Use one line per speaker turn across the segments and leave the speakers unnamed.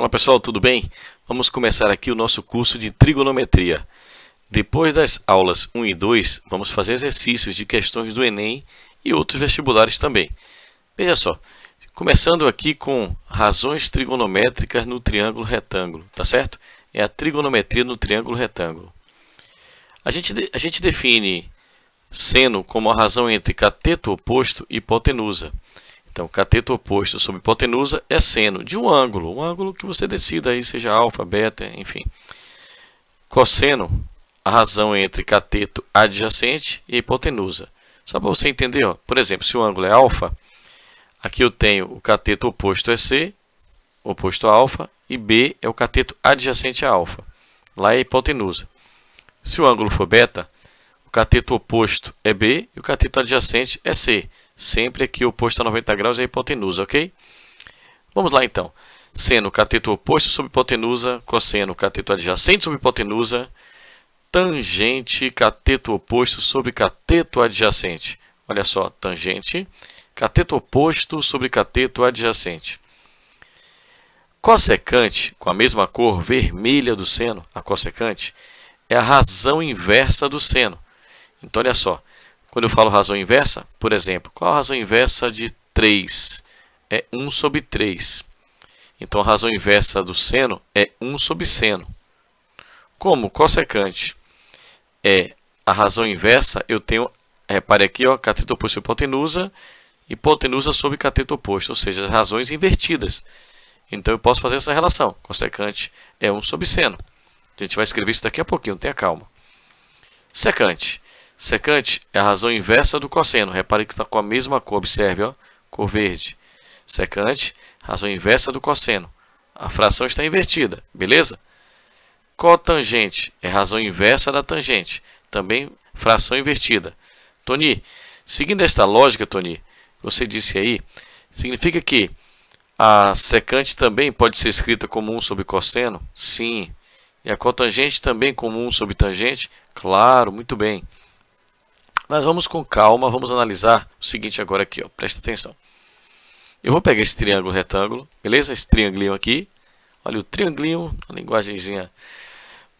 Fala pessoal, tudo bem? Vamos começar aqui o nosso curso de trigonometria. Depois das aulas 1 e 2, vamos fazer exercícios de questões do Enem e outros vestibulares também. Veja só, começando aqui com razões trigonométricas no triângulo retângulo, tá certo? É a trigonometria no triângulo retângulo. A gente define seno como a razão entre cateto oposto e hipotenusa. Então, cateto oposto sobre hipotenusa é seno de um ângulo que você decida aí, seja alfa, beta, enfim. Cosseno, a razão entre cateto adjacente e hipotenusa. Só para você entender, ó, por exemplo, se o ângulo é alfa, aqui eu tenho o cateto oposto é C, oposto a alfa, e B é o cateto adjacente a alfa. Lá é hipotenusa. Se o ângulo for beta, o cateto oposto é B e o cateto adjacente é C. Sempre aqui oposto a 90 graus é a hipotenusa, ok? Vamos lá então. Seno, cateto oposto sobre hipotenusa, cosseno, cateto adjacente sobre hipotenusa, tangente, cateto oposto sobre cateto adjacente. Olha só, tangente, cateto oposto sobre cateto adjacente. Cossecante, com a mesma cor vermelha do seno, a cossecante, é a razão inversa do seno. Então, olha só. Quando eu falo razão inversa, por exemplo, qual a razão inversa de 3? É 1 sobre 3. Então, a razão inversa do seno é 1 sobre seno. Como cossecante é a razão inversa, eu tenho, repare aqui, ó, cateto oposto sobre hipotenusa, hipotenusa sobre cateto oposto, ou seja, as razões invertidas. Então, eu posso fazer essa relação. Cossecante é 1 sobre seno. A gente vai escrever isso daqui a pouquinho, tenha calma. Secante. Secante é a razão inversa do cosseno. Repare que está com a mesma cor, observe, ó, cor verde. Secante, razão inversa do cosseno. A fração está invertida, beleza? Cotangente é razão inversa da tangente. Também fração invertida. Tony, seguindo esta lógica, Tony, você disse aí, significa que a secante também pode ser escrita como 1 sobre cosseno? Sim. E a cotangente também como 1 sobre tangente? Claro, muito bem. Nós vamos com calma, vamos analisar o seguinte agora aqui, ó, presta atenção. Eu vou pegar esse triângulo retângulo, beleza? Esse triangulinho aqui. Olha o triangulinho, uma linguagemzinha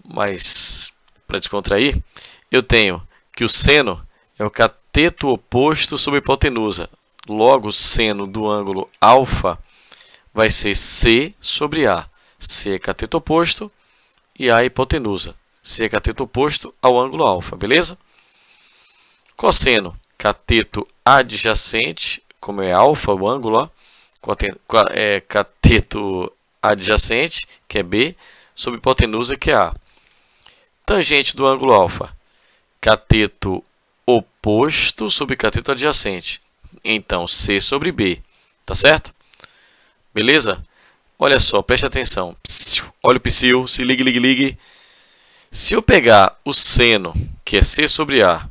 mais para descontrair. Eu tenho que o seno é o cateto oposto sobre a hipotenusa. Logo, o seno do ângulo alfa vai ser C sobre A. C é cateto oposto e A é hipotenusa. C é cateto oposto ao ângulo alfa, beleza? Cosseno, cateto adjacente, como é alfa o ângulo, ó, é cateto adjacente, que é B, sobre hipotenusa, que é A. Tangente do ângulo alfa, cateto oposto sobre cateto adjacente. Então, C sobre B, tá certo? Beleza? Olha só, preste atenção. Olha o psil, se ligue, ligue, ligue. Se eu pegar o seno, que é C sobre A,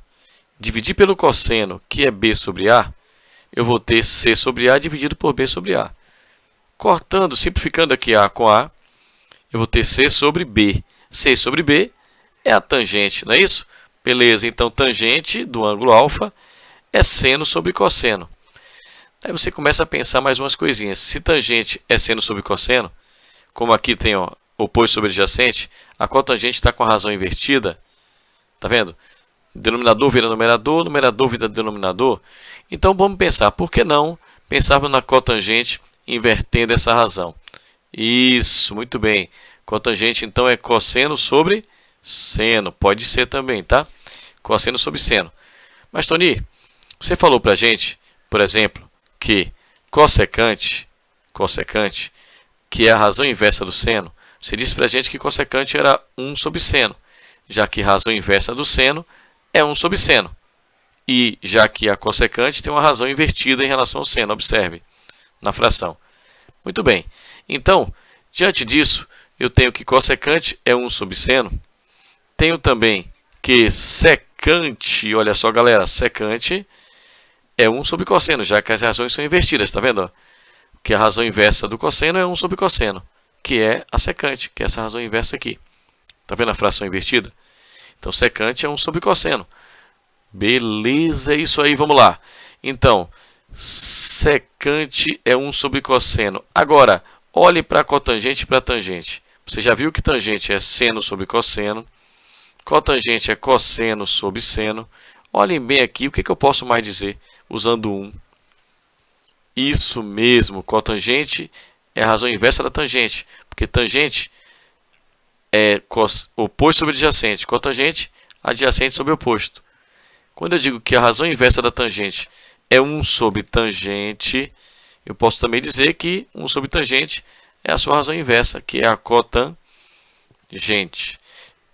dividir pelo cosseno, que é B sobre A, eu vou ter C sobre A dividido por B sobre A. Cortando, simplificando aqui A com A, eu vou ter C sobre B. C sobre B é a tangente, não é isso? Beleza, então tangente do ângulo alfa é seno sobre cosseno. Aí você começa a pensar mais umas coisinhas. Se tangente é seno sobre cosseno, como aqui tem ó, oposto sobre adjacente, a cotangente está com a razão invertida. Tá vendo? Denominador vira numerador, numerador vira denominador. Então vamos pensar, por que não pensarmos na cotangente invertendo essa razão? Isso, muito bem. Cotangente então é cosseno sobre seno. Pode ser também, tá? Cosseno sobre seno. Mas, Tony, você falou pra gente, por exemplo, que cossecante, que é a razão inversa do seno, você disse pra gente que cossecante era 1 sobre seno, já que razão inversa do seno é 1 sobre seno. E já que a cossecante tem uma razão invertida em relação ao seno, observe, na fração. Muito bem. Então, diante disso, eu tenho que cossecante é 1 sobre seno. Tenho também que secante, olha só galera, secante é 1 sobre cosseno, já que as razões são invertidas, tá vendo? Que a razão inversa do cosseno é 1 sobre cosseno, que é a secante, que é essa razão inversa aqui. Tá vendo a fração invertida? Então, secante é 1 sobre cosseno. Beleza, é isso aí, vamos lá. Então, secante é 1 sobre cosseno. Agora, Olhe para a cotangente e para a tangente. Você já viu que tangente é seno sobre cosseno. Cotangente é cosseno sobre seno. Olhem bem aqui, o que eu posso mais dizer usando 1? Isso mesmo, cotangente é a razão inversa da tangente. Porque tangente é oposto sobre adjacente. Cotangente, adjacente sobre oposto. Quando eu digo que a razão inversa da tangente é 1 sobre tangente, eu posso também dizer que 1 sobre tangente é a sua razão inversa, que é a cotangente.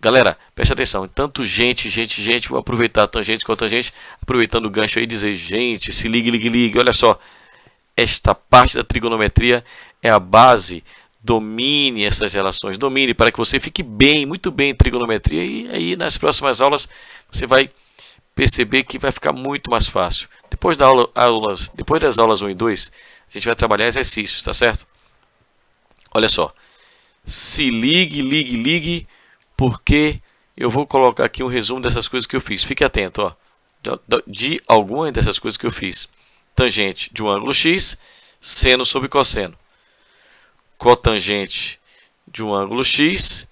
Galera, preste atenção. Tanto gente, vou aproveitar a tangente, cotangente, aproveitando o gancho aí e dizer, gente, se ligue. Olha só, esta parte da trigonometria é a base. Domine essas relações, domine para que você fique bem, muito bem em trigonometria. E aí nas próximas aulas você vai perceber que vai ficar muito mais fácil. Depois das aulas 1 e 2, a gente vai trabalhar exercícios, tá certo? Olha só, se ligue, porque eu vou colocar aqui um resumo dessas coisas que eu fiz. Fique atento, ó, de algumas dessas coisas que eu fiz. Tangente de um ângulo x, seno sobre cosseno. Cotangente de um ângulo x,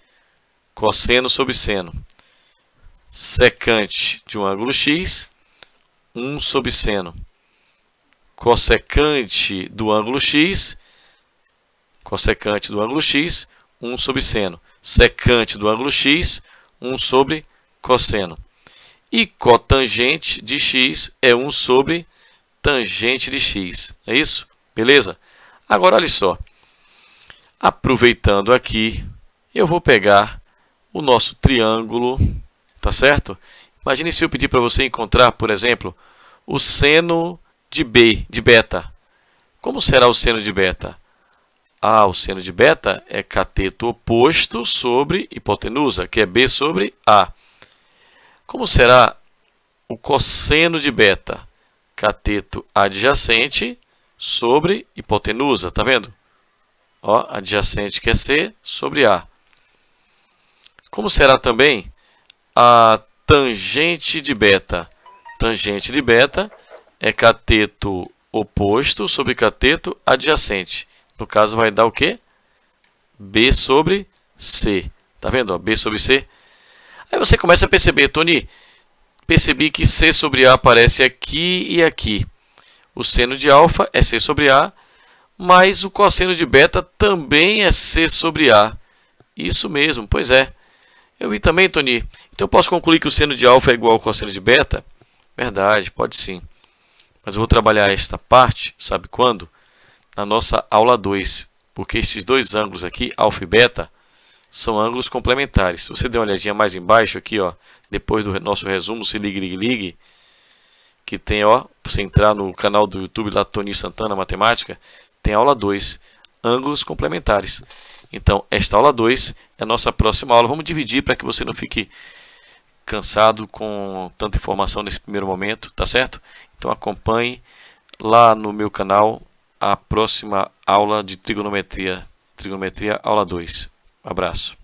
cosseno sobre seno. Secante de um ângulo x, 1 sobre seno. Cossecante do ângulo x, 1 sobre seno. Secante do ângulo x, 1 sobre cosseno. E cotangente de x é 1 sobre tangente de x. É isso? Beleza? Agora, olha só. Aproveitando aqui, eu vou pegar o nosso triângulo. Tá certo? Imagine se eu pedir para você encontrar, por exemplo, o seno de beta. Como será o seno de beta? O seno de beta é cateto oposto sobre hipotenusa, que é B sobre A. Como será o cosseno de beta? Cateto adjacente sobre hipotenusa, tá vendo? Ó, adjacente que é C sobre A. Como será também a tangente de beta? Tangente de beta é cateto oposto sobre cateto adjacente. No caso, vai dar o quê? B sobre C. Tá vendo? Ó, B sobre C. Aí você começa a perceber, Tony, percebi que C sobre A aparece aqui e aqui. O seno de alfa é C sobre A, mas o cosseno de beta também é C sobre A. Isso mesmo, pois é. Eu vi também, Tony. Então eu posso concluir que o seno de alfa é igual ao cosseno de beta? Verdade, pode sim. Mas eu vou trabalhar esta parte, sabe quando? Na nossa aula 2. Porque esses dois ângulos aqui, alfa e beta, são ângulos complementares. Se você der uma olhadinha mais embaixo aqui, ó, depois do nosso resumo, se ligue, que tem, ó, você entrar no canal do YouTube lá, Tony Santana Matemática, tem aula 2, ângulos complementares. Então, esta aula 2 é a nossa próxima aula. Vamos dividir para que você não fique cansado com tanta informação nesse primeiro momento, tá certo? Então, acompanhe lá no meu canal a próxima aula de trigonometria, aula 2. Um abraço.